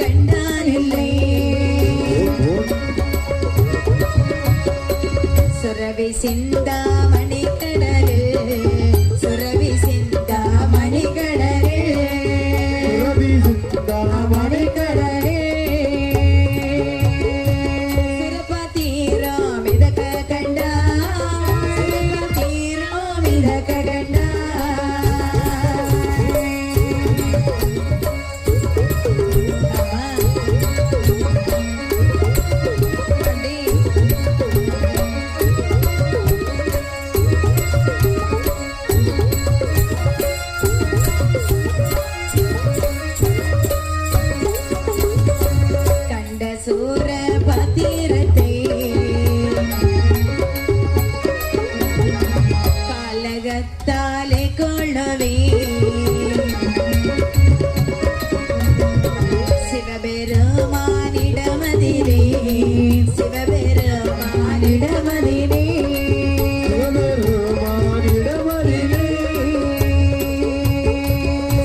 கண்டானில்லை சுரவி சிந்தா மணிக்கடலில் சுரவி சிந்தா மணிக்கடலில் சுரவி சிந்தா மணிக்கடலில் சுரபதீரோ மிதக்க கண்டா சுரபதீரோ மிதக்க கண்டா சூரபத்திரத்தை காலகத்தாலே கொள்ளவே சிவபெருமானிடமதிரே சிவபெருமானிடமதிரே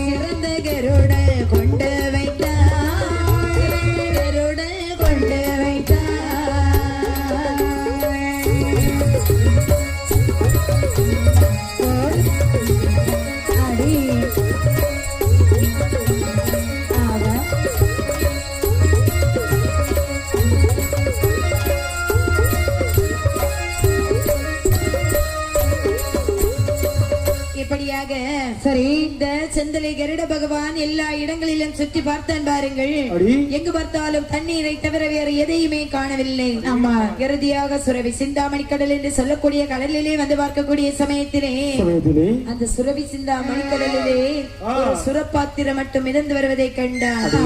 சிறந்த கருடல் கொண்டு வைத்தார் கருடல் கொண்டு இப்படியாக சரி இந்த செந்தலை கருட பகவான் எல்லா இடங்களிலும் சுற்றி பார்த்தான் பாருங்கள் எங்கு பார்த்தாலும் தண்ணீரை தவிர வேறு எதையுமே காணவில்லை ஆமா இறுதியாக சுரவி சிந்தாமணி கடல் என்று சொல்லக்கூடிய கடலிலே வந்து பார்க்கக்கூடிய சமயத்திலே அந்த சுரவி சிந்தாமணி கடலிலே ஒரு சுரப்பாத்திரம் மட்டும் மிதந்து வருவதை கண்டார்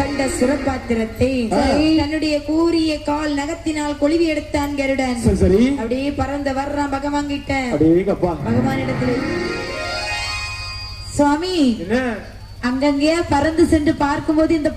கண்ட சுரப்பாத்திரத்தை தன்னுடைய கூரிய கால் நகத்தினால் கொழுவி எடுத்தான் கருடன் அப்படியே பறந்து வர்றான் பகவான் கிட்ட பகவான் இடத்துல சுவாமி அங்கங்கே பறந்து சென்று பார்க்கும்போது இந்த